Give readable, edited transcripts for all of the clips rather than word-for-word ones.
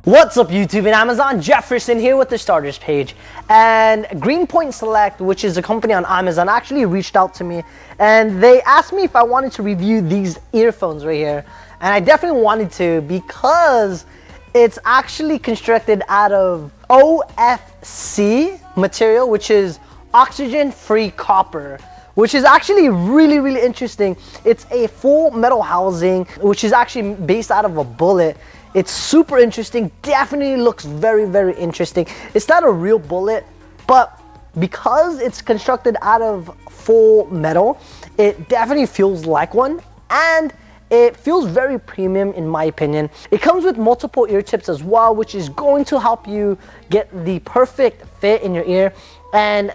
What's up YouTube and Amazon? Jefferson here with the starters page, and Greenpoint Select, which is a company on Amazon, actually reached out to me and they asked me if I wanted to review these earphones right here, and I definitely wanted to because it's actually constructed out of OFC material, which is oxygen free copper, which is actually really interesting. It's a full metal housing which is actually based out of a bullet. It's super interesting, definitely looks very interesting. It's not a real bullet, but because it's constructed out of full metal, it definitely feels like one, and it feels very premium in my opinion. It comes with multiple ear tips as well, which is going to help you get the perfect fit in your ear. And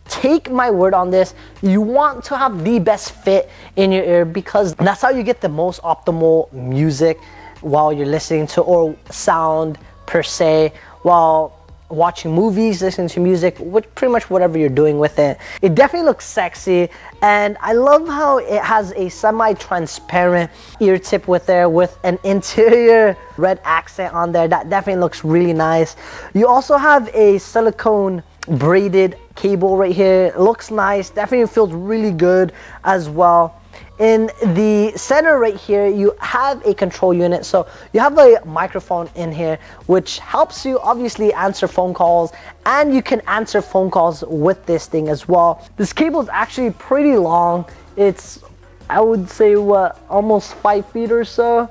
take my word on this, you want to have the best fit in your ear because that's how you get the most optimal music while you're listening to, or sound per se, while watching movies, listening to music, pretty much whatever you're doing with it. It definitely looks sexy, and I love how it has a semi-transparent ear tip with an interior red accent on there. That definitely looks really nice. You also have a silicone braided cable right here. It looks nice, definitely feels really good as well. In the center right here, you have a control unit. So you have a microphone in here, which helps you obviously answer phone calls, and you can answer phone calls with this thing as well. This cable is actually pretty long. It's, I would say, what, almost 5 feet or so,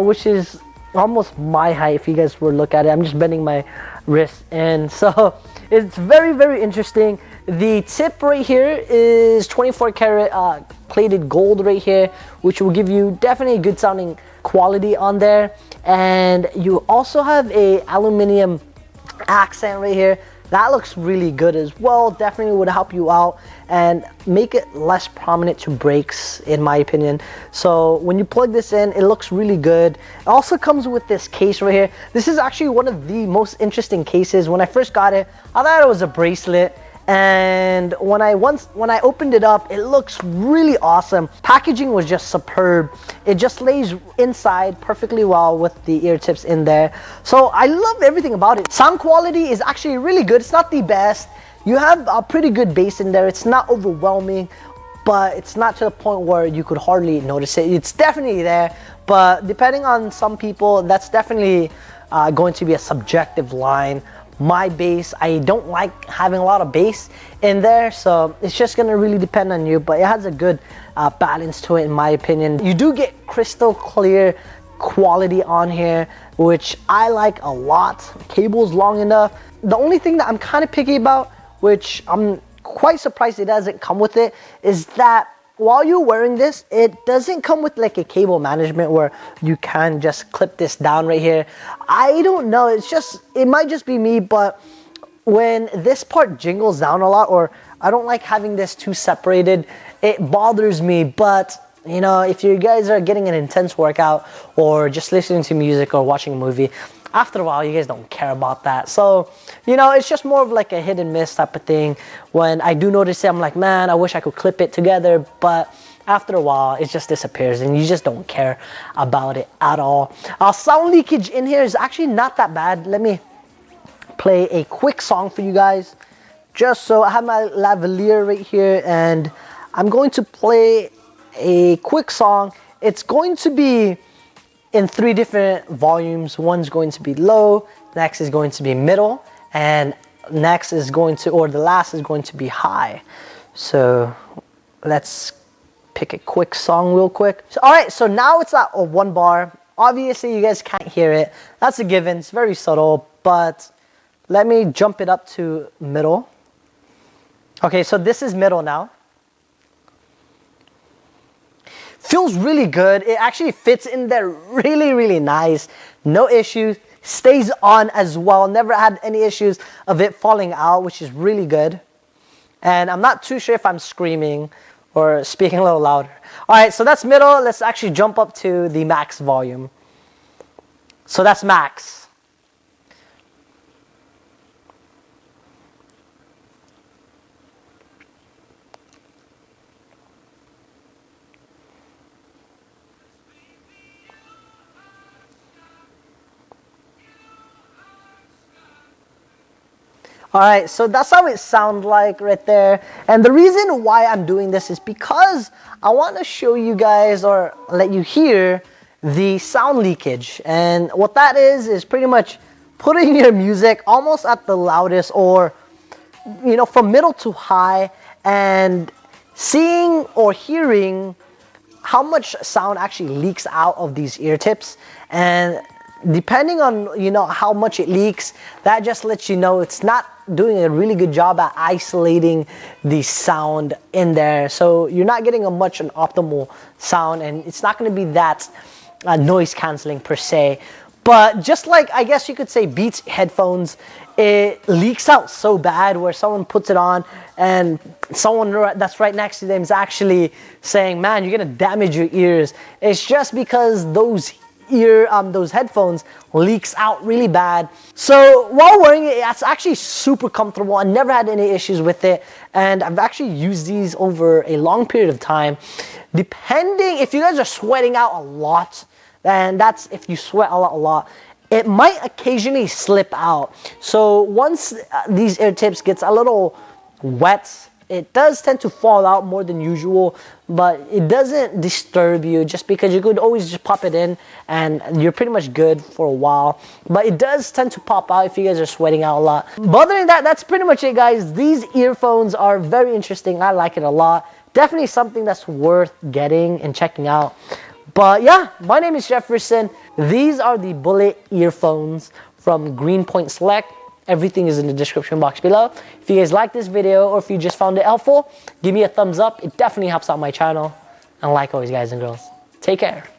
which is almost my height if you guys were to look at it. I'm just bending my wrist in. So it's very interesting. The tip right here is 24 karat plated gold right here, which will give you definitely good sounding quality on there. And you also have a aluminum accent right here. That looks really good as well. Definitely would help you out and make it less prominent to breaks, in my opinion. So when you plug this in, it looks really good. It also comes with this case right here. This is actually one of the most interesting cases. When I first got it, I thought it was a bracelet, and when I opened it up, it looks really awesome. Packaging was just superb. It just lays inside perfectly well with the ear tips in there. So I love everything about it. Sound quality is actually really good. It's not the best. You have a pretty good bass in there. It's not overwhelming, but it's not to the point where you could hardly notice it. It's definitely there, but depending on some people, that's definitely going to be a subjective line. My bass, I don't like having a lot of bass in there, so it's just gonna really depend on you, but it has a good balance to it in my opinion. You do get crystal clear quality on here, which I like a lot. Cable's long enough. The only thing that I'm kind of picky about, which I'm quite surprised it doesn't come with it, is that while you're wearing this, it doesn't come with like a cable management where you can just clip this down right here. I don't know, it might just be me, but when this part jingles down a lot, or I don't like having this too separated, it bothers me. But you know, if you guys are getting an intense workout or just listening to music or watching a movie, after a while you guys don't care about that. So you know, it's just more of like a hit and miss type of thing. When I do notice it, I'm like, man, I wish I could clip it together, but after a while it just disappears and you just don't care about it at all. Sound leakage in here is actually not that bad. Let me play a quick song for you guys. Just so I have my lavalier right here, and I'm going to play a quick song. It's going to be in 3 different volumes. One's going to be low, next is going to be middle, and next is going to, or the last is going to be high. So let's pick a quick song real quick. So, all right, so now it's at a 1 bar. Obviously you guys can't hear it. That's a given, it's very subtle, but let me jump it up to middle. Okay, so this is middle now. Feels really good. It actually fits in there really nice. No issues. Stays on as well. Never had any issues of it falling out, which is really good. And I'm not too sure if I'm screaming or speaking a little louder. All right, so that's middle. Let's actually jump up to the max volume. So that's max. All right, so that's how it sounds like right there. And the reason why I'm doing this is because I want to show you guys or let you hear the sound leakage. And what that is pretty much putting your music almost at the loudest, or you know, from middle to high, and seeing or hearing how much sound actually leaks out of these ear tips. And depending on, you know, how much it leaks, that just lets you know it's not doing a really good job at isolating the sound in there. So you're not getting an optimal sound, and it's not going to be that noise canceling per se. But just like, I guess you could say, Beats headphones, it leaks out so bad where someone puts it on and someone that's right next to them is actually saying, man, you're gonna damage your ears. It's just because those headphones leaks out really bad. So while wearing it, it's actually super comfortable. I never had any issues with it, and I've actually used these over a long period of time. Depending, if you guys are sweating out a lot, and that's if you sweat a lot, it might occasionally slip out. So once these ear tips gets a little wet, it does tend to fall out more than usual, but it doesn't disturb you, just because you could always just pop it in and you're pretty much good for a while. But it does tend to pop out if you guys are sweating out a lot. But other than that, that's pretty much it, guys. These earphones are very interesting. I like it a lot. Definitely something that's worth getting and checking out. But yeah, my name is Jefferson. These are the Bullet earphones from Greenpoint Select. Everything is in the description box below. If you guys like this video, or if you just found it helpful, give me a thumbs up. It definitely helps out my channel. And like always, guys and girls, take care.